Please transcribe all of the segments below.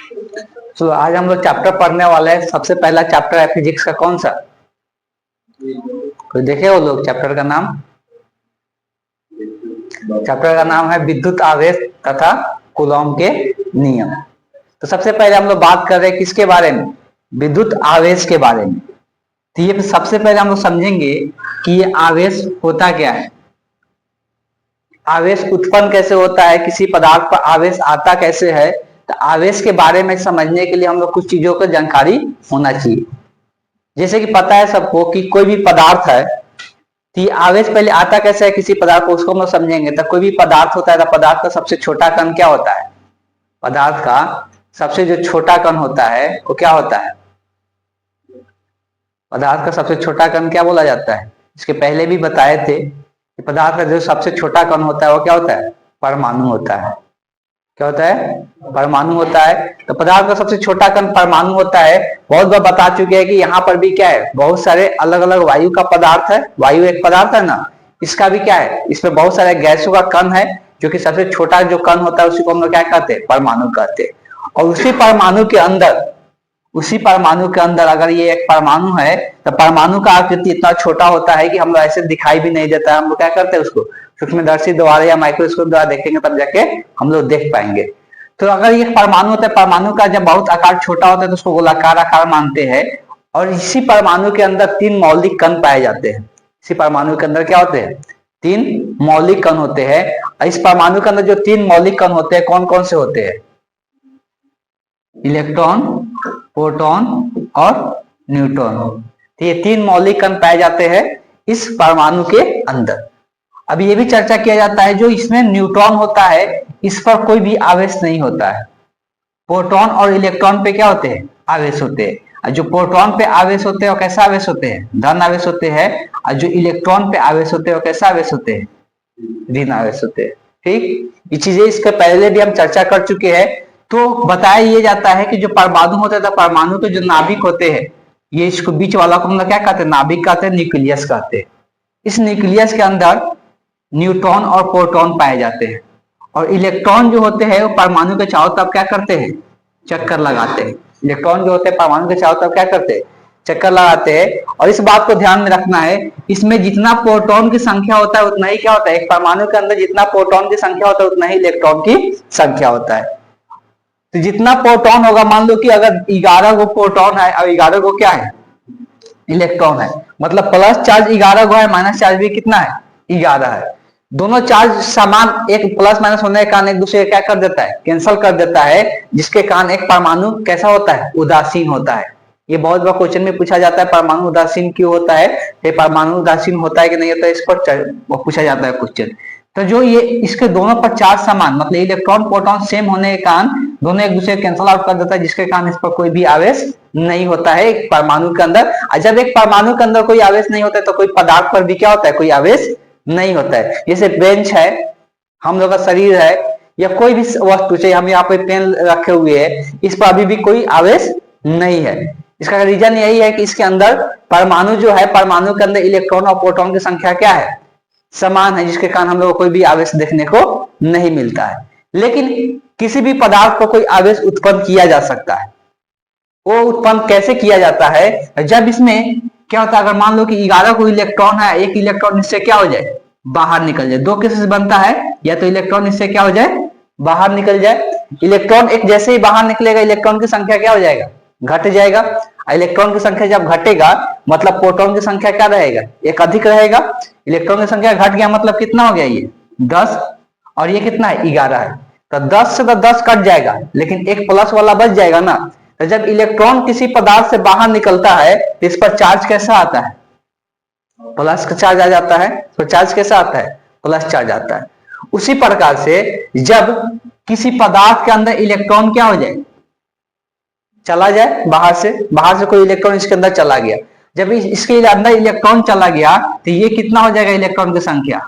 तो आज हम लोग चैप्टर पढ़ने वाले हैं। सबसे पहला चैप्टर है फिजिक्स का। कौन सा? कोई देखे वो लोग चैप्टर का नाम? चैप्टर का नाम है विद्युत आवेश तथा कूलॉम के नियम। तो सबसे पहले हम लोग बात कर रहे हैं किसके बारे में? विद्युत आवेश के बारे में। तो ये सबसे पहले हम लोग समझेंगे कि ये आवेश होता क्या है, आवेश उत्पन्न कैसे होता है, किसी पदार्थ पर आवेश आता कैसे है। तो आवेश के बारे में समझने के लिए हम लोग कुछ चीजों की जानकारी होना चाहिए। जैसे कि पता है सबको कि कोई भी पदार्थ है तो ये आवेश पहले आता कैसे है किसी पदार्थ को, उसको हम लोग समझेंगे। तो कोई भी पदार्थ होता है तो पदार्थ का सबसे छोटा कण क्या होता है? पदार्थ का सबसे जो छोटा कण होता है वो क्या होता है? पदार्थ का सबसे छोटा कण क्या बोला जाता है? इसके पहले भी बताए थे कि पदार्थ का जो सबसे छोटा कण होता है वो क्या होता है? परमाणु होता है। क्या होता है? परमाणु होता है। तो पदार्थ का सबसे छोटा कण परमाणु होता है। बहुत बार बता चुके हैं कि यहाँ पर भी क्या है, बहुत सारे अलग अलग वायु का पदार्थ है। वायु एक पदार्थ है ना, इसका भी क्या है, इसमें बहुत सारे गैसों का कण है, जो कि सबसे छोटा जो कण होता है उसी को हम लोग क्या कहते हैं? परमाणु कहते हैं। और उसी परमाणु के अंदर अगर ये एक परमाणु है तो परमाणु का आकृति इतना छोटा होता है कि हम लोग ऐसे दिखाई भी नहीं देता है। हम लोग क्या करते हैं, उसको सूक्ष्मदर्शी द्वारा या माइक्रोस्कोप द्वारा देखेंगे तब जाके हम लोग देख पाएंगे। तो अगर ये परमाणु होता है, परमाणु का जब बहुत आकार छोटा होता है तो उसको गोलाकार आकार मानते हैं। और इसी परमाणु के अंदर 3 मौलिक कण पाए जाते हैं। इसी परमाणु के अंदर क्या होते हैं? 3 मौलिक कण होते हैं। इस परमाणु के अंदर जो 3 मौलिक कण होते हैं कौन कौन से होते हैं? इलेक्ट्रॉन, प्रोटॉन और न्यूट्रॉन। तो ये 3 मौलिक कण पाए जाते हैं इस परमाणु के अंदर। अब ये भी चर्चा किया जाता है जो इसमें न्यूट्रॉन होता है इस पर कोई भी आवेश नहीं होता है। प्रोटॉन और इलेक्ट्रॉन पे क्या होते हैं? आवेश होते हैं। और जो प्रोटॉन पे आवेश होते हैं वो कैसा आवेश होते हैं? धन आवेश होते हैं। और जो इलेक्ट्रॉन पे आवेश होते हैं वो कैसा आवेश होते हैं? ऋण आवेश होते हैं। ठीक, ये चीजें इसके पहले भी हम चर्चा कर चुके हैं। तो बताया ये जाता है कि जो परमाणु होता है, परमाणु के जो नाभिक होते हैं, ये इसको बीच वाला को हम लोग क्या कहते हैं? नाभिक कहते हैं, न्यूक्लियस कहते हैं। इस न्यूक्लियस के अंदर न्यूट्रॉन और प्रोटॉन पाए जाते हैं। और इलेक्ट्रॉन जो होते हैं वो परमाणु के चारों तरफ क्या करते हैं? चक्कर लगाते हैं। इलेक्ट्रॉन जो होते हैं परमाणु के चारों तरफ क्या करते हैं? चक्कर लगाते हैं। और इस बात को ध्यान में रखना है, इसमें जितना प्रोटॉन की संख्या होता है उतना ही क्या होता है? एक परमाणु के अंदर जितना प्रोटॉन की संख्या होता है उतना ही इलेक्ट्रॉन की संख्या होता है। तो जितना प्रोटॉन होगा, मान लो कि अगर 11 गो प्रोटॉन है और 11 गो क्या है? इलेक्ट्रॉन है। मतलब प्लस चार्ज 11 गो है, माइनस चार्ज भी कितना है? 11 है। दोनों चार्ज समान, एक प्लस माइनस होने के कारण एक दूसरे क्या कर देता है? कैंसल कर देता है, जिसके कारण एक परमाणु कैसा होता है? उदासीन होता है। ये बहुत बार क्वेश्चन में पूछा जाता है परमाणु उदासीन क्यों होता है, ये परमाणु उदासीन होता है कि नहीं होता है, इस पर पूछा जाता है क्वेश्चन। तो जो ये इसके दोनों पर चार्ज समान, मतलब इलेक्ट्रॉन प्रोटॉन सेम होने के कारण दोनों एक दूसरे कैंसल आउट कर देता है, जिसके कारण इस पर कोई भी आवेश नहीं होता है एक परमाणु के अंदर। जब एक परमाणु के अंदर कोई आवेश नहीं होता है तो कोई पदार्थ पर भी क्या होता है? कोई आवेश नहीं होता है। जैसे बेंच है, हम लोग का शरीर है, या कोई भी वस्तु, चाहे हम यहाँ पे पेन रखे हुए हैं, इस पर अभी भी कोई आवेश नहीं है। इसका रीजन यही है कि इसके अंदर परमाणु जो है, परमाणु के अंदर इलेक्ट्रॉन और प्रोटॉन की संख्या क्या है? समान है, जिसके कारण हम लोग को कोई भी आवेश देखने को नहीं मिलता है। लेकिन किसी भी पदार्थ पर कोई आवेश उत्पन्न किया जा सकता है। वो उत्पन्न कैसे किया जाता है? जब इसमें क्या होता है, अगर मान लो कि 11 को इलेक्ट्रॉन है, एक इलेक्ट्रॉन इससे क्या हो जाए? बाहर निकल जाए। 2 कैसे बनता है? या तो इलेक्ट्रॉन इससे क्या हो जाए? बाहर निकल जाए। इलेक्ट्रॉन एक जैसे ही बाहर निकलेगा, इलेक्ट्रॉन की संख्या क्या हो जाएगा? घट जाएगा। इलेक्ट्रॉन की संख्या जब घटेगा मतलब प्रोटॉन की संख्या क्या रहेगा? एक अधिक रहेगा। इलेक्ट्रॉन की संख्या घट गया मतलब कितना हो गया? ये 10, और ये कितना है? 11 है। तो 10 से तो 10 कट जाएगा, लेकिन एक प्लस वाला बच जाएगा ना। तो जब इलेक्ट्रॉन किसी पदार्थ से बाहर निकलता है तो इस पर चार्ज कैसा आता है? प्लस का चार्ज आ जाता है। तो चार्ज कैसा आता है? प्लस चार्ज आता है। उसी प्रकार से जब किसी पदार्थ के अंदर इलेक्ट्रॉन क्या हो जाए? चला जाए बाहर से कोई इलेक्ट्रॉन इसके अंदर चला गया। जब इसके अंदर इलेक्ट्रॉन चला गया तो ये कितना हो जाएगा? इलेक्ट्रॉन की संख्या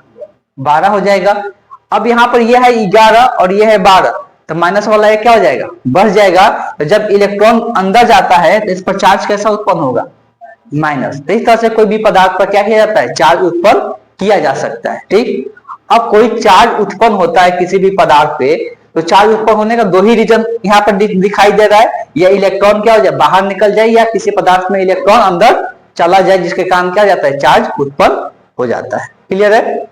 12 हो जाएगा। अब यहाँ पर यह है 11 और यह है 12, तो माइनस वाला ये क्या हो जाएगा? बढ़ जाएगा। तो जब इलेक्ट्रॉन अंदर जाता है तो इस पर चार्ज कैसा उत्पन्न होगा? माइनस। तो इस तरह से कोई भी पदार्थ पर क्या किया जाता है? चार्ज उत्पन्न किया जा सकता है। ठीक, अब कोई चार्ज उत्पन्न होता है किसी भी पदार्थ पे, तो चार्ज उत्पन्न होने का दो ही रीजन यहाँ पर दिखाई दे रहा है, या इलेक्ट्रॉन क्या हो जाए बाहर निकल जाए, या किसी पदार्थ में इलेक्ट्रॉन अंदर चला जाए, जिसके कारण क्या जाता है चार्ज उत्पन्न हो जाता है। क्लियर है?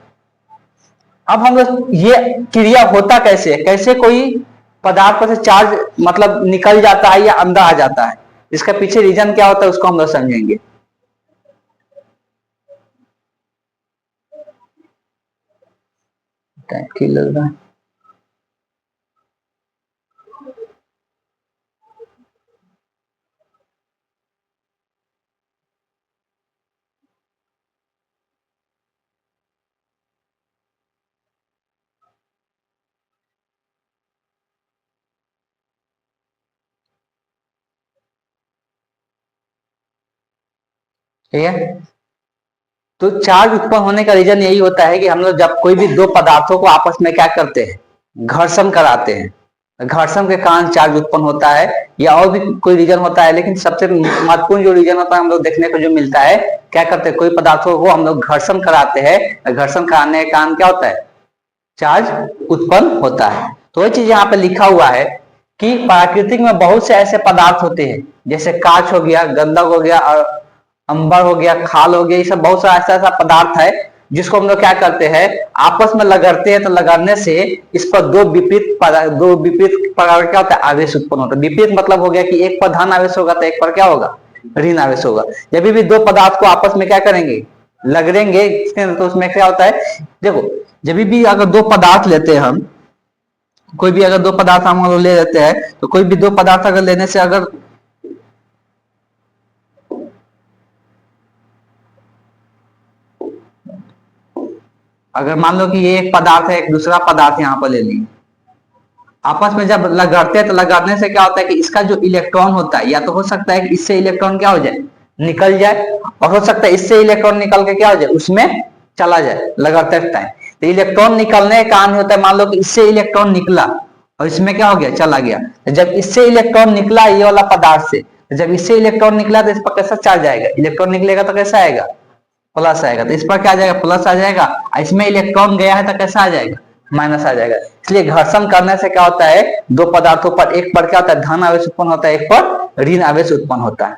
अब हम लोग ये क्रिया होता कैसे है, कैसे कोई पदार्थ पर से चार्ज मतलब निकल जाता है या अंदर आ जाता है, इसका पीछे रीजन क्या होता है उसको हम लोग समझेंगे। टाइम लग रहा है। ठीक है, तो चार्ज उत्पन्न होने का रीजन यही होता है कि हम लोग जब कोई भी दो पदार्थों को आपस में क्या करते हैं घर्षण कराते हैं, घर्षण के कारण चार्ज उत्पन्न होता है, या और भी कोई रीजन होता है, लेकिन सबसे महत्वपूर्ण जो रीजन होता है हम लोग देखने को जो मिलता है, क्या करते हैं कोई पदार्थों को हम लोग घर्षण कराते हैं, घर्षण कराने के कारण क्या होता है चार्ज उत्पन्न होता है। तो वही चीज यहाँ पे लिखा हुआ है कि प्राकृतिक में बहुत से ऐसे पदार्थ होते हैं, जैसे कांच हो गया, गंधक हो गया, और अंबर हो गया, खाल हो गया, ये सब बहुत सारा ऐसा ऐसा पदार्थ है जिसको हम लोग क्या करते हैं आपस में लगड़ते हैं, तो लगड़ने से इस पर दो विपरीत प्रकार क्या होता है आवेश उत्पन्न होता है। विपरीत मतलब हो गया कि एक पर धन आवेश होगा तो एक पर क्या होगा ऋण आवेश होगा। जब भी दो पदार्थ को आपस में क्या करेंगे लगड़ेंगे, तो उसमें क्या होता है, देखो जब भी अगर दो पदार्थ लेते हैं हम, कोई भी अगर दो पदार्थ हम ले लेते हैं, तो कोई भी दो पदार्थ अगर लेने से अगर मान लो कि ये एक पदार्थ है, एक दूसरा पदार्थ यहाँ पर ले ली, आपस में जब लगड़ते हैं तो लगड़ने से क्या होता है कि इसका जो इलेक्ट्रॉन होता है, या तो हो सकता है कि इससे इलेक्ट्रॉन क्या हो जाए निकल जाए, और हो सकता है इससे इलेक्ट्रॉन निकल के क्या हो जाए उसमें चला जाए लगड़ते टाइम। तो इलेक्ट्रॉन निकलने का कारण होता है, मान लो कि इससे इलेक्ट्रॉन निकला और इसमें क्या हो गया चला गया, तो जब इससे इलेक्ट्रॉन निकला ये वाला पदार्थ से, तो जब इससे इलेक्ट्रॉन निकला तो इस पर कैसा चार्ज आएगा, इलेक्ट्रॉन निकलेगा तो कैसा आएगा प्लस आएगा, तो इस पर क्या आ जाएगा प्लस आ जाएगा, इसमें इलेक्ट्रॉन गया है तो कैसा आ जाएगा माइनस आ जाएगा। इसलिए घर्षण करने से क्या होता है दो पदार्थों पर एक पर क्या होता है धन आवेश उत्पन्न होता है, एक पर ऋण आवेश उत्पन्न होता है।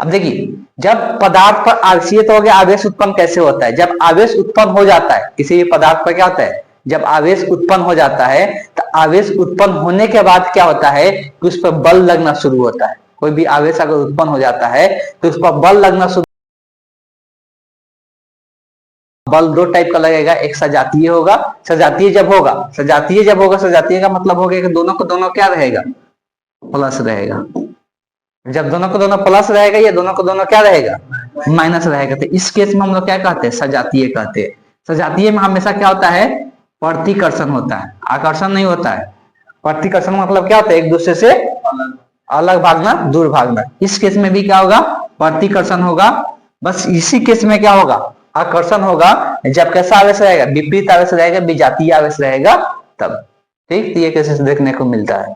अब देखिए जब पदार्थ पर आवेशीय तो हो गया, आवेश उत्पन्न कैसे होता है, जब आवेश उत्पन्न हो जाता है किसी भी पदार्थ पर क्या होता है जब आवेश उत्पन्न हो जाता है, तो आवेश उत्पन्न होने के बाद क्या होता है कि उस पर बल लगना शुरू होता है। कोई भी आवेश अगर उत्पन्न हो जाता है तो उस पर बल लगना शुरू, बल दो टाइप का लगेगा, एक सजातीय होगा, सजातीय जब होगा सजातीय का मतलब हो गया कि दोनों को दोनों क्या रहेगा प्लस रहेगा। जब दोनों को दोनों प्लस रहेगा या दोनों को दोनों क्या रहेगा माइनस रहेगा, तो इस केस में हम लोग क्या कहते हैं सजातीय कहते हैं। सजातीय में हमेशा क्या होता है प्रतिकर्षण होता है, आकर्षण नहीं होता है। प्रतिकर्षण मतलब क्या होता है एक दूसरे से अलग भागना दूर भागना। इस केस में भी क्या होगा प्रतिकर्षण होगा, बस इसी केस में क्या होगा आकर्षण होगा जब कैसा आवेश रहेगा विपरीत आवेश रहेगा, विजातीय आवेश रहेगा तब। ठीक, तो ये केसेस देखने को मिलता है।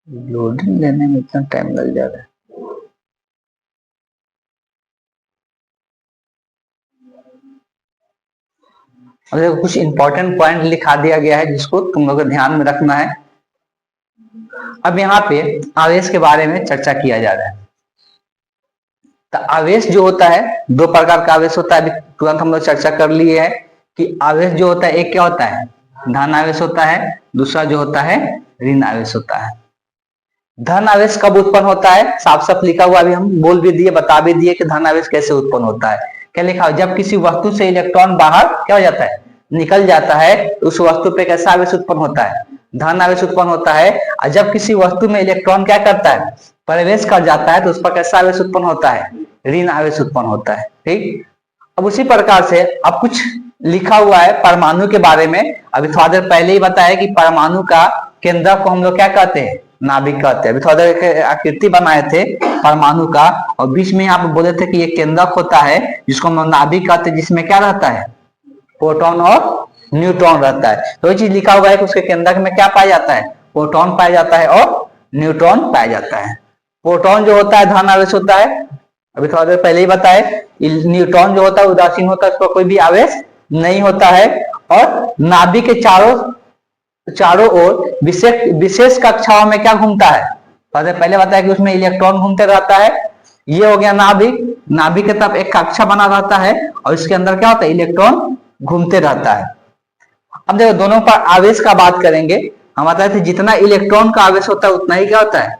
लोडिंग लेने में इतना टाइम लग जा रहा है। और देखो कुछ इंपॉर्टेंट पॉइंट लिखा दिया गया है जिसको तुम लोग को ध्यान में रखना है। अब यहाँ पे आवेश के बारे में चर्चा किया जा रहा है। तो आवेश जो होता है दो प्रकार का आवेश होता है, अभी तुरंत हम लोग चर्चा कर लिए है कि आवेश जो होता है एक क्या होता है धन आवेश होता है, दूसरा जो होता है ऋण आवेश होता है। धन आवेश कब उत्पन्न होता है साफ साफ लिखा हुआ, अभी हम बोल भी दिए बता भी दिए कि धन आवेश कैसे उत्पन्न होता है। क्या लिखा हो जब किसी वस्तु से इलेक्ट्रॉन बाहर क्या हो जाता है निकल जाता है, तो उस वस्तु पे कैसा आवेश उत्पन्न होता है धन आवेश उत्पन्न होता है। और जब किसी वस्तु में इलेक्ट्रॉन क्या करता है प्रवेश कर जाता है, तो उस पर कैसा आवेश उत्पन्न होता है ऋण आवेश उत्पन्न होता है। ठीक, अब उसी प्रकार से अब कुछ लिखा हुआ है परमाणु के बारे में। अभी थोड़ा देर पहले ही बताया कि परमाणु का केंद्र को हम लोग क्या कहते हैं नाभिक कहते हैं। अभी थोड़ा देर आकृति बनाए थे परमाणु का, और बीच में यहाँ पे बोले थे कि ये केंद्रक होता है जिसको हम लोग नाभिक कहते हैं, जिसमें क्या रहता है प्रोटॉन और न्यूट्रॉन रहता है। तो ये चीज लिखा हुआ है कि उसके केंद्रक में क्या पाया जाता है प्रोटॉन पाया जाता है और न्यूट्रॉन पाया जाता है। प्रोटॉन जो होता है धन आवेश होता है, अभी थोड़ा देर पहले ही बताए, न्यूट्रॉन जो होता है उदासीन होता है, उस पर कोई भी आवेश नहीं होता है। और नाभिक के चारों ओर विशेष कक्षाओं में क्या घूमता है, पहले बताया कि उसमें इलेक्ट्रॉन घूमते रहता है। ये हो गया नाभिक, नाभिक के तरफ एक कक्षा बना रहता है और इसके अंदर क्या होता है, इलेक्ट्रॉन घूमते रहता है। अब देखो दोनों पर आवेश का बात करेंगे। हम बताए थे जितना इलेक्ट्रॉन का आवेश होता है उतना ही क्या होता है,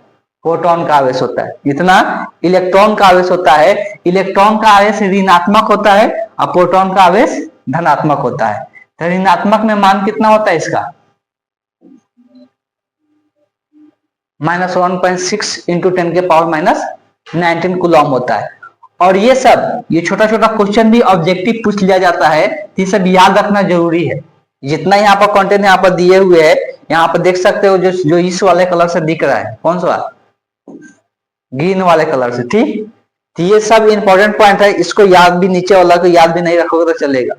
प्रोटॉन का आवेश होता है। जितना इलेक्ट्रॉन का आवेश होता है, इलेक्ट्रॉन का आवेश ऋणात्मक होता है और प्रोटॉन का आवेश धनात्मक होता है। तो ऋणात्मक में मान कितना होता है इसका, -1.6 इंटू 10 के पावर -19 कूलम होता है। और ये सब ये छोटा छोटा क्वेश्चन भी ऑब्जेक्टिव पूछ लिया जाता है, ये सब याद रखना जरूरी है। जितना यहाँ पर कंटेंट यहाँ पर दिए हुए है, यहाँ पर देख सकते हो जो इस वाले कलर से दिख रहा है, कौन सा, ग्रीन वाले कलर से, ठीक। तो ये सब इंपॉर्टेंट पॉइंट है, इसको याद भी, नीचे वाला को याद भी नहीं रखोगे तो चलेगा।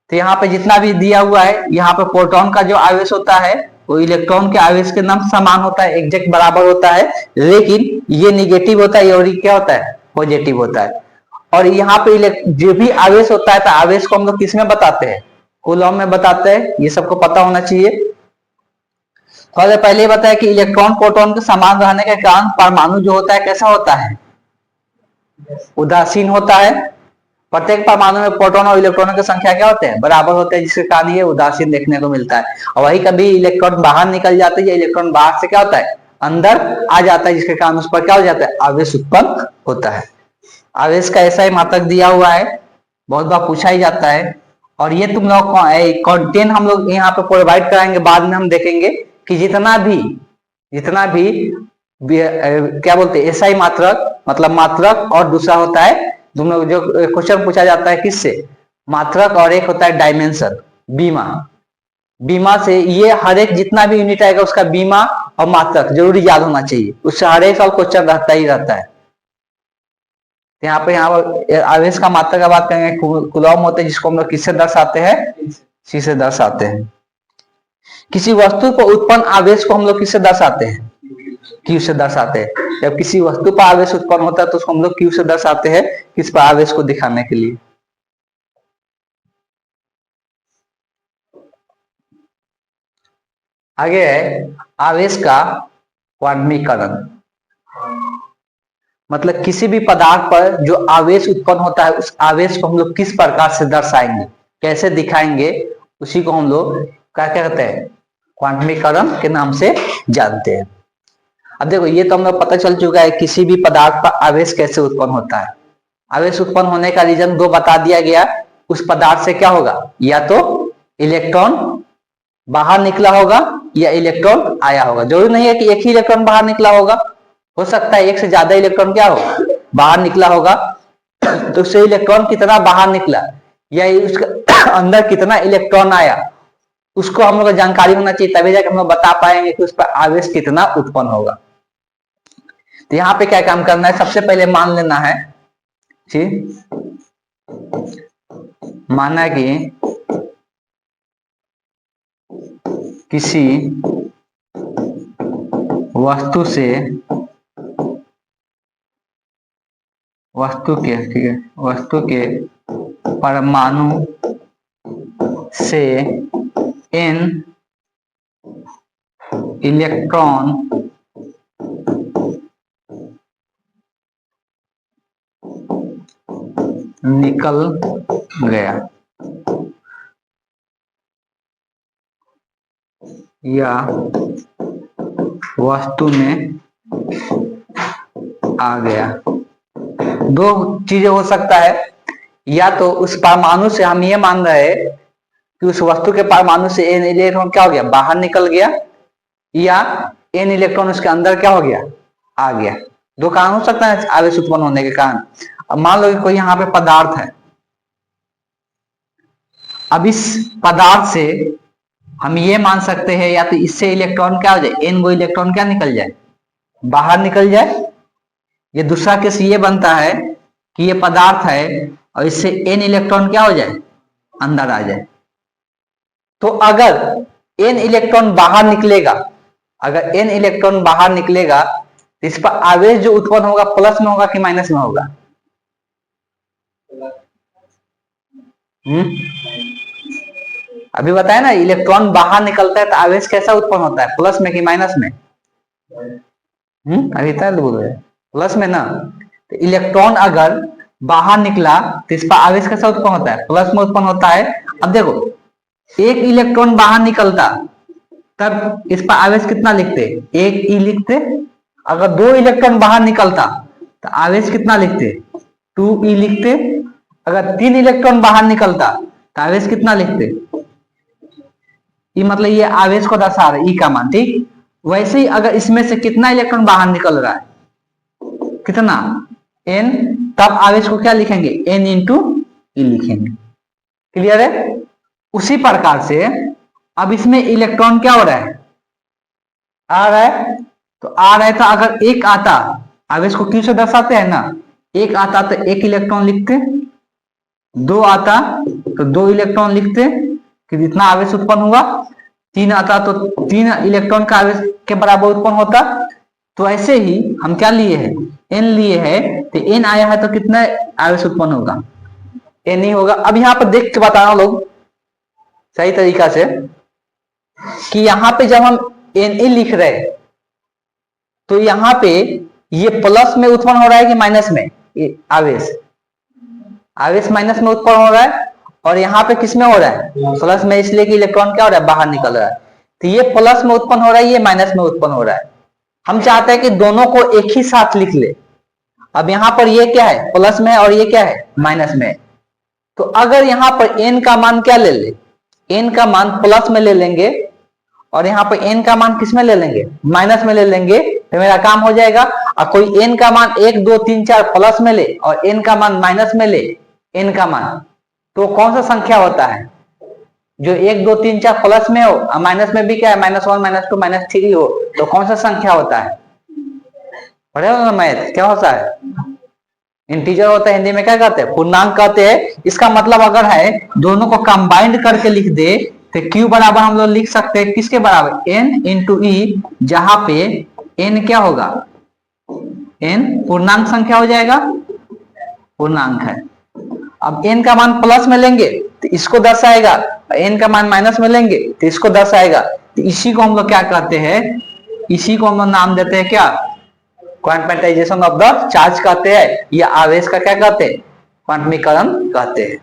तो यहाँ पे जितना भी दिया हुआ है, यहाँ पे प्रोटॉन का जो आवेश होता है वो इलेक्ट्रॉन के आवेश के नाम समान होता है, एग्जैक्ट बराबर होता है, लेकिन ये निगेटिव होता है और ये क्या होता है, पॉजिटिव होता है। और यहाँ पे जो भी आवेश होता है, तो आवेश को हम लोग किस में बताते हैं, कूलम में बताते हैं। ये सबको पता होना चाहिए। तो पहले बताया कि इलेक्ट्रॉन प्रोटॉन के समान रहने के कारण परमाणु जो होता है कैसा होता है, उदासीन होता है। प्रत्येक परमाणु में प्रोटॉन और इलेक्ट्रॉनों की संख्या क्या होते हैं, बराबर होते हैं, जिसके कारण ये उदासीन देखने को मिलता है। और वही कभी इलेक्ट्रॉन बाहर निकल जाते हैं, इलेक्ट्रॉन बाहर से क्या होता है, अंदर आ जाता है, जिसके कारण उस पर क्या हो जाता है, आवेश उत्पन्न होता है। आवेश का ऐसा ही मात्रक दिया हुआ है, बहुत बार पूछा ही जाता है। और ये तुम लोग कंटेंट हम लोग यहाँ पे प्रोवाइड कराएंगे, बाद में हम देखेंगे कि जितना भी क्या बोलते हैं, एसआई मात्रक, मतलब मात्रक, और दूसरा होता है तुम लोग जो क्वेश्चन पूछा जाता है किससे, मात्रक, और एक होता है डायमेंशन, बीमा से। ये हर एक जितना भी यूनिट आएगा उसका बीमा और मात्रक जरूरी याद होना चाहिए, उससे हर एक साल क्वेश्चन रहता ही रहता है। यहाँ पे आवेश का मात्रा का बात करेंगे, कूलम होते हैं, जिसको हम लोग किससे दर्शाते हैं, सी से दर्शाते हैं। किसी वस्तु पर उत्पन्न आवेश को हम लोग किससे दर्शाते हैं, क्यू से दर्शाते हैं। जब किसी वस्तु पर आवेश उत्पन्न होता है तो उसको हम लोग क्यू से दर्शाते हैं, किस पर आवेश को दिखाने के लिए। आगे है आवेश का क्वांटमीकरण, मतलब किसी भी पदार्थ पर जो आवेश उत्पन्न होता है उस आवेश को हम लोग किस प्रकार से दर्शाएंगे, कैसे दिखाएंगे, उसी को हम लोग क्या कहते हैं, क्वांटमीकरण के नाम से जानते हैं। अब देखो ये तो हम लोग पता चल चुका है किसी भी पदार्थ पर आवेश कैसे उत्पन्न होता है। आवेश उत्पन्न होने का रीजन 2 बता दिया गया। उस पदार्थ से क्या होगा, या तो इलेक्ट्रॉन बाहर निकला होगा या इलेक्ट्रॉन आया होगा। जरूरी नहीं है कि एक ही इलेक्ट्रॉन बाहर निकला होगा, हो सकता है एक से ज्यादा इलेक्ट्रॉन क्या हो, बाहर निकला होगा। तो उससे इलेक्ट्रॉन कितना बाहर निकला या उसके अंदर कितना इलेक्ट्रॉन आया, उसको हम लोग को जानकारी होना चाहिए, तभी जाकर हम लोग बता पाएंगे कि उस पर आवेश कितना उत्पन्न होगा। तो यहाँ पे क्या काम करना है, सबसे पहले मान लेना है, ठीक, माना कि किसी वस्तु के परमाणु से n इलेक्ट्रॉन निकल गया या वस्तु में आ गया। 2 चीजें हो सकता है, या तो उस परमाणु से हम ये मान रहे हैं कि उस वस्तु के परमाणु से n इलेक्ट्रॉन क्या हो गया, बाहर निकल गया, या n इलेक्ट्रॉन उसके अंदर क्या हो गया, आ गया। 2 कारण हो सकता है आवेश उत्पन्न होने के कारण। अब मान लो कि कोई यहाँ पे पदार्थ है, अब इस पदार्थ से हम ये मान सकते हैं या तो इससे इलेक्ट्रॉन क्या हो जाए, n वो इलेक्ट्रॉन क्या निकल जाए, बाहर निकल जाए। ये दूसरा केस ये बनता है कि ये पदार्थ है और इससे n इलेक्ट्रॉन क्या हो जाए, अंदर आ जाए। तो अगर n इलेक्ट्रॉन बाहर निकलेगा, अगर n इलेक्ट्रॉन बाहर निकलेगा तो इस पर आवेश जो उत्पन्न होगा प्लस में होगा कि माइनस में होगा, अभी बताया ना, इलेक्ट्रॉन बाहर निकलता है तो आवेश कैसा उत्पन्न होता है, प्लस में कि माइनस में? अभी तक बोल रहे प्लस में ना। तो इलेक्ट्रॉन अगर बाहर निकला तो इस पर आवेश कैसा उत्पन्न होता है, प्लस में उत्पन्न होता है। अब देखो, एक इलेक्ट्रॉन बाहर निकलता तब इस पर आवेश कितना लिखते, एक ई लिखते। अगर दो इलेक्ट्रॉन बाहर निकलता तो आवेश कितना लिखते, 2e लिखते। अगर तीन इलेक्ट्रॉन बाहर निकलता तो आवेश कितना लिखते, ये मतलब ये आवेश को दर्शा रहा है, ई का मान, ठीक। वैसे ही अगर इसमें से कितना इलेक्ट्रॉन बाहर निकल रहा है, कितना, n, तब आवेश को क्या लिखेंगे, n इंटू ई लिखेंगे। क्लियर है? उसी प्रकार से अब इसमें इलेक्ट्रॉन क्या हो रहा है, आ रहा है। तो आ रहा है तो अगर एक आता, आवेश को क्यों से दर्शाते हैं ना, एक आता तो एक इलेक्ट्रॉन लिखते, दो आता तो दो इलेक्ट्रॉन लिखते कि इतना आवेश उत्पन्न हुआ, तीन आता तो तीन इलेक्ट्रॉन का आवेश के बराबर उत्पन्न होता। तो ऐसे ही हम क्या लिए हैं, n लिए हैं, तो n आया है तो कितना आवेश उत्पन्न होगा, n ही होगा। अब यहाँ पर देख के बताना लोग सही तरीका से कि यहाँ पे जब हम Na लिख रहे तो यहाँ पे ये प्लस में उत्पन्न हो रहा है कि माइनस में, आवेश, आवेश माइनस में उत्पन्न हो रहा है। और यहाँ पे किस में हो रहा है, प्लस में, इसलिए कि इलेक्ट्रॉन क्या हो रहा है, बाहर निकल रहा है। तो ये प्लस में उत्पन्न हो रहा है, ये माइनस में उत्पन्न हो रहा है। हम चाहते हैं कि दोनों को एक ही साथ लिख ले। अब यहाँ पर ये क्या है, प्लस में, और ये क्या है, माइनस में। तो अगर यहाँ पर n का मान क्या ले ले, n का मान प्लस में ले लेंगे, और यहाँ पर n का मान किस में ले लेंगे, माइनस में ले लेंगे, तो मेरा काम हो जाएगा। और कोई n का मान 1 2 3 4 प्लस में ले और n का मान माइनस में ले, n का मान, तो कौन सा संख्या होता है, जो 1 2 3 4 प्लस में हो और माइनस में भी क्या है, -1 -2 -3 हो, तो कौन सा संख्या होता है, पढ़े हो ना मैथ, क्या होता है, इंटीजर होता है। हिंदी में क्या कहते हैं, पूर्णांक कहते हैं। इसका मतलब अगर है दोनों को कंबाइंड करके लिख दे तो q बराबर हम लोग लिख सकते हैं किसके बराबर, n इंटू ई, जहां पे n क्या होगा, n पूर्णांक संख्या हो जाएगा, पूर्णांक है। अब n का मान प्लस में लेंगे तो इसको दर्शाएगा, n का मान माइनस में लेंगे तो इसको दर्शाएगा। तो इसी को हम लोग क्या कहते हैं, इसी को हम लोग नाम देते हैं क्या, क्वांटाइजेशन ऑफ द चार्ज कहते हैं, या आवेश का क्या कहते हैं, क्वांटमीकरण कहते हैं।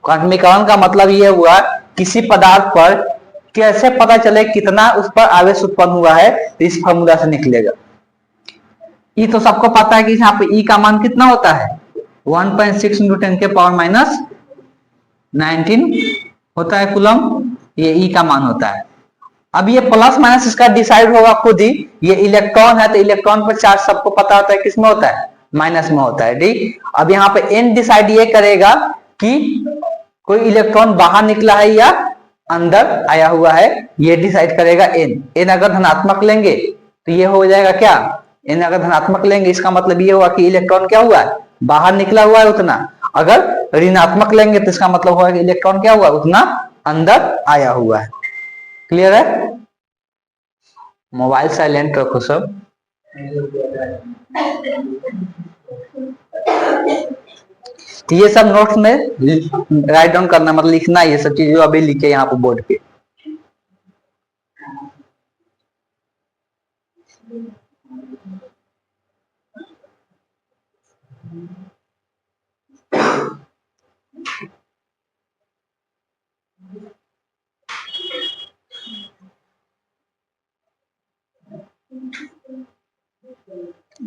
क्वांटमीकरण का मतलब ये हुआ किसी पदार्थ पर कैसे पता चले कितना उस पर आवेश उत्पन्न हुआ है, तो इस फॉर्मूला से निकलेगा। ई तो सबको पता है कि यहाँ पे ई का मान कितना होता है, 1.6 × 10⁻19 होता है कूलम, ये ई का मान होता है। अब ये प्लस माइनस इसका डिसाइड होगा खुद ही, ये इलेक्ट्रॉन है तो इलेक्ट्रॉन पर चार्ज सबको पता होता है किसमें होता है, माइनस में होता है, ठीक। अब यहाँ पे n डिसाइड ये करेगा कि कोई इलेक्ट्रॉन बाहर निकला है या अंदर आया हुआ है, ये डिसाइड करेगा n अगर धनात्मक लेंगे तो ये हो जाएगा क्या, n अगर धनात्मक लेंगे इसका मतलब ये हुआ कि इलेक्ट्रॉन क्या हुआ है, बाहर निकला हुआ है उतना। अगर ऋणात्मक लेंगे तो इसका मतलब होगा कि इलेक्ट्रॉन क्या हुआ, उतना अंदर आया हुआ है। क्लियर है? मोबाइल साइलेंट रखो सब। तो ये सब नोट्स में राइट डाउन करना, मतलब लिखना, ये सब चीज जो अभी लिखे यहाँ पे बोर्ड पे।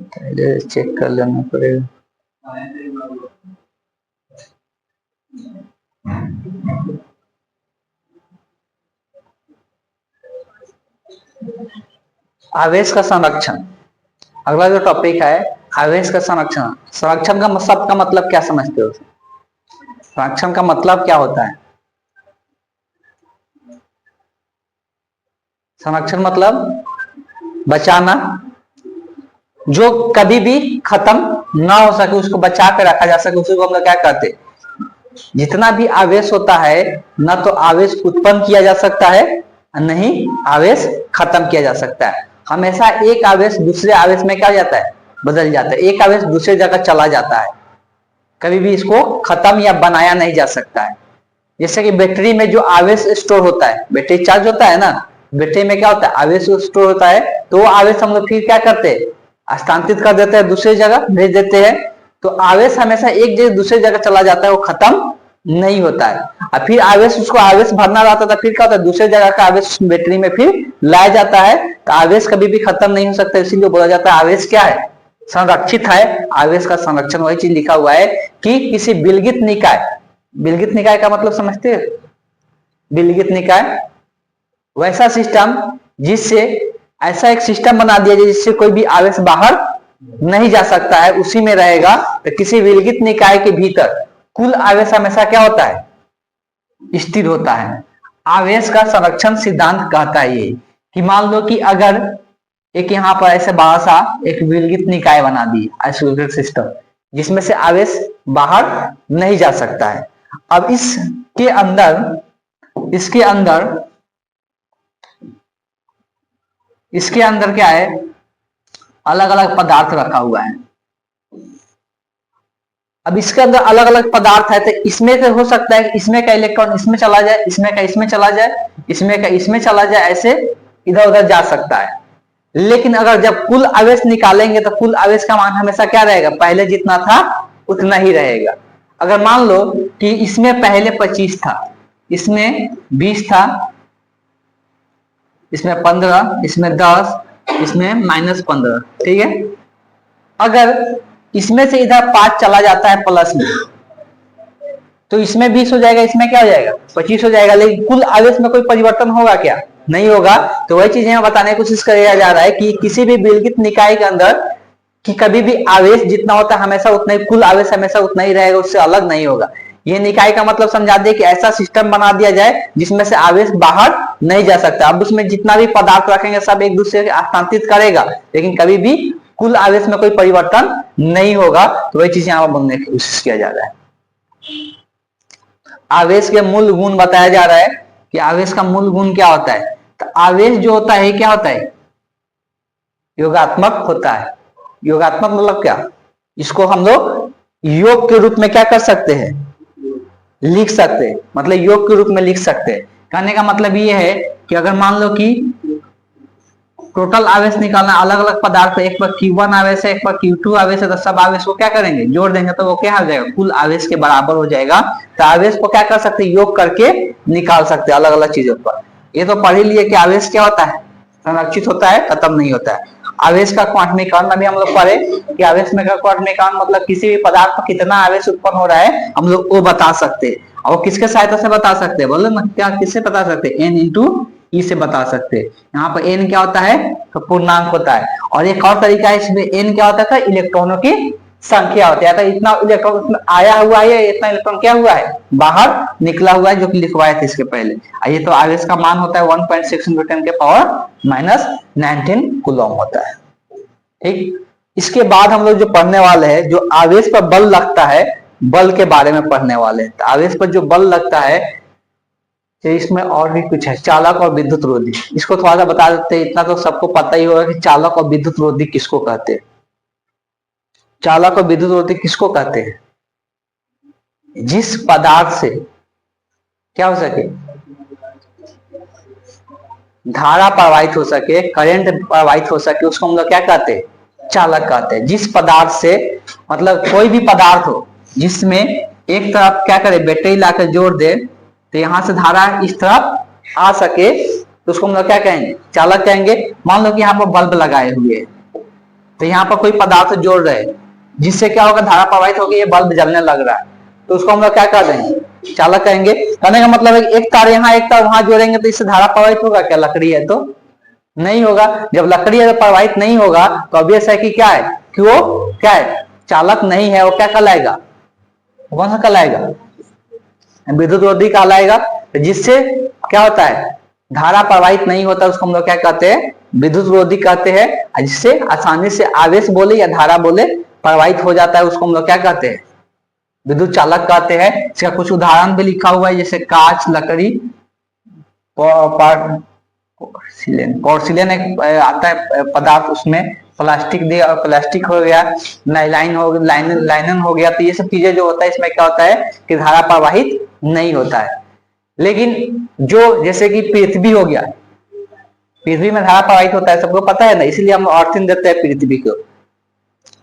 पहले चेक कर लेना पड़ेगा। आवेश का संरक्षण, अगला जो टॉपिक है आवेश का संरक्षण। संरक्षण का शब्द का मतलब क्या समझते हो, संरक्षण का मतलब क्या होता है? संरक्षण मतलब बचाना, जो कभी भी खत्म ना हो सके उसको बचा कर रखा जा सके, उसी को हम लोग क्या कहते हैं। जितना भी आवेश होता है न तो आवेश उत्पन्न किया जा सकता है, नहीं आवेश खत्म किया जा सकता है। हमेशा एक आवेश दूसरे आवेश में क्या जाता है, बदल जाता है। एक आवेश दूसरे जगह चला जाता है, कभी भी इसको खत्म या बनाया नहीं जा सकता है। जैसे कि बैटरी में जो आवेश स्टोर होता है, बैटरी चार्ज होता है ना, बैटरी में क्या होता है, आवेश स्टोर होता है, तो वो आवेश हम लोग फिर क्या करते हैं, हस्तांतरित कर देते हैं, दूसरी जगह भेज देते हैं। तो आवेश हमेशा एक जगह दूसरी जगह चला जाता है, वो खत्म नहीं होता है। और फिर आवेश, उसको आवेश भरना रहता था, फिर क्या होता है, दूसरे जगह का आवेश बैटरी में फिर लाया जाता है। तो आवेश कभी भी खत्म नहीं हो सकता, इसीलिए बोला जाता है आवेश क्या है, संरक्षित है। आवेश का संरक्षण, वही चीज लिखा हुआ है कि किसी विलगित निकाय, विलगित निकाय का मतलब समझते हैं, विलगित निकाय वैसा सिस्टम जिससे, ऐसा एक सिस्टम बना दिया जाए जिससे कोई भी आवेश बाहर नहीं जा सकता है, उसी में रहेगा। तो किसी विलगित निकाय के भीतर कुल आवेश हमेशा क्या होता है, स्थिर होता है। आवेश का संरक्षण सिद्धांत कहता है ये कि मान लो कि अगर एक यहाँ पर ऐसे बड़ा सा एक विलगित निकाय बना दी, आइसोलेटेड सिस्टम, जिसमें से आवेश बाहर नहीं जा सकता है। अब इसके अंदर क्या है, अलग अलग पदार्थ रखा हुआ है। अब इसके अंदर अलग अलग पदार्थ है, तो इसमें से हो सकता है कि इसमें का इलेक्ट्रॉन इसमें चला जाए, इसमें का इसमें चला जाए, इसमें का इसमें चला जाए, ऐसे इधर उधर जा सकता है। लेकिन अगर जब कुल आवेश निकालेंगे तो कुल आवेश का मान हमेशा क्या रहेगा, पहले जितना था उतना ही रहेगा। अगर मान लो कि इसमें पहले 25 था, इसमें 20 था, इसमें 15, इसमें 10, इसमें -15, ठीक है। अगर इसमें से इधर 5 चला जाता है प्लस में, तो इसमें 20 हो जाएगा, इसमें क्या हो जाएगा, 25 हो जाएगा। लेकिन कुल आवेश में कोई परिवर्तन होगा क्या, नहीं होगा। तो वही चीज यहाँ बताने की कोशिश किया जा रहा है कि किसी भी विलगित निकाय के अंदर कि कभी भी आवेश जितना होता है हमेशा उतना ही, कुल आवेश हमेशा उतना ही रहेगा, उससे अलग नहीं होगा। ये निकाय का मतलब समझा दे कि ऐसा सिस्टम बना दिया जाए जिसमें से आवेश बाहर नहीं जा सकता। अब उसमें जितना भी पदार्थ रखेंगे सब एक दूसरे से हस्तांतरित करेगा, लेकिन कभी भी कुल आवेश में कोई परिवर्तन नहीं होगा। तो वही चीज यहाँ पर बोलने की कोशिश किया जा रहा है। आवेश के मूल गुण बताया जा रहा है कि आवेश का मूल गुण क्या होता है। तो आवेश जो होता है क्या होता है, योगात्मक होता है। योगात्मक मतलब क्या, इसको हम लोग योग के रूप में क्या कर सकते हैं, लिख सकते हैं, मतलब योग के रूप में लिख सकते हैं। कहने का मतलब ये है कि अगर मान लो कि टोटल आवेश निकालना, अलग अलग पदार्थ, एक पर Q1 आवेश है, एक पर Q2 आवेश है, तो सब आवेश को क्या करेंगे, जोड़ देंगे, तो वो क्या हो जाएगा, कुल आवेश के बराबर हो जाएगा। तो आवेश को क्या कर सकते हैं, योग करके निकाल सकते हैं अलग अलग चीजों पर। ये तो पढ़ ही लिए कि आवेश क्या होता है, संरक्षित होता है, खत्म नहीं होता है। आवेश का क्वांटमीकरण अभी हम लोग पढ़े कि आवेश में का क्वांटमीकरण मतलब किसी भी पदार्थ पर कितना आवेश उत्पन्न हो रहा है हम लोग वो बता सकते हैं। और किसके सहायता से बता सकते हैं, बोलो ना, क्या किससे बता सकते हैं, n इंटू ई से बता सकते हैं। यहाँ पर n क्या होता है, तो पूर्णांक होता है। और एक और तरीका है, इसमें n क्या होता था, इलेक्ट्रॉनों की संख्या होती है। तो इतना इलेक्ट्रॉन आया हुआ है, इतना इलेक्ट्रॉन क्या हुआ है, बाहर निकला हुआ है, जो कि लिखवाए थे इसके पहले। ये तो आवेश का मान होता है 1.6 × 10⁻19 कूलम होता है। ठीक, इसके बाद हम लोग जो पढ़ने वाले हैं, जो आवेश पर बल लगता है, बल के बारे में पढ़ने वाले हैं। तो आवेश पर जो बल लगता है, तो इसमें और भी कुछ है, चालक और विद्युत रोधी। इसको थोड़ा सा बता देते हैं, इतना तो सबको पता ही होगा कि चालक और विद्युत रोधी किसको कहते हैं। चालक और विद्युत रोधी किसको कहते हैं, जिस पदार्थ से क्या हो सके, धारा प्रवाहित हो सके, करंट प्रवाहित हो सके, उसको हम लोग क्या कहते हैं, चालक कहते हैं। जिस पदार्थ से, मतलब कोई भी पदार्थ हो जिसमें एक तरफ क्या करे, बैटरी लाकर जोड़ दे, तो यहां से धारा इस तरफ आ सके, तो उसको हम लोग क्या कहेंगे, चालक कहेंगे। मान लो कि यहाँ पर बल्ब लगाए हुए हैं, तो यहाँ पर कोई पदार्थ जोड़ रहे, जिससे क्या होगा, धारा प्रवाहित होगी, ये बल्ब जलने लग रहा है, तो उसको हम लोग क्या कर देंगे, चालक कहेंगे। कहने का मतलब है एक तार यहाँ एक तार वहां जोड़ेंगे तो इससे धारा प्रवाहित होगा क्या, लकड़ी है तो नहीं होगा। जब लकड़ी है तो प्रवाहित नहीं होगा, तो ऑब्वियस है कि क्या है, कि वो क्या है, चालक नहीं है। वो क्या कहलाएगा, कौन सा कहलाएगा, विद्युत रोधी कहलाएगा। जिससे क्या होता है, धारा प्रवाहित नहीं होता, उसको हम लोग क्या कहते हैं, विद्युत रोधी कहते हैं। जिससे आसानी से आवेश बोले या धारा बोले प्रवाहित हो जाता है, उसको हम लोग क्या कहते हैं, विद्युत चालक कहते हैं। इसका कुछ उदाहरण भी लिखा हुआ है, जैसे कांच, लकड़ी, पोर्सिलेन एक आता है पदार्थ, उसमें प्लास्टिक दे, और प्लास्टिक हो गया, लाइनन हो गया। तो ये सब चीजें जो होता है, इसमें क्या होता है कि धारा प्रवाहित नहीं होता है। लेकिन जो जैसे कि पृथ्वी हो गया, पृथ्वी में धारा प्रवाहित होता है, सबको पता है ना, इसीलिए हम अर्थिंग देते हैं पृथ्वी को।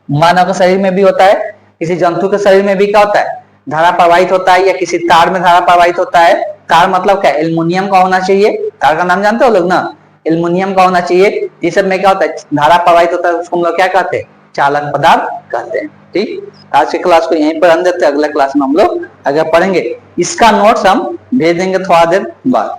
मानव के शरीर में भी होता है, किसी जंतु के शरीर में भी क्या होता है, धारा प्रवाहित होता है, या किसी तार में धारा प्रवाहित होता है। तार मतलब क्या, एल्युमिनियम का होना चाहिए, तार का नाम जानते हो लोग ना, एल्युमिनियम का होना चाहिए। ये सब में क्या होता है, धारा प्रवाहित होता है, उसको हम लोग क्या कहते हैं, चालक पदार्थ कहते हैं। ठीक, आज की क्लास को यहीं पर अंत देते हैं, अगले क्लास में हम लोग आगे पढ़ेंगे। इसका नोट्स हम भेज देंगे थोड़ा देर बाद।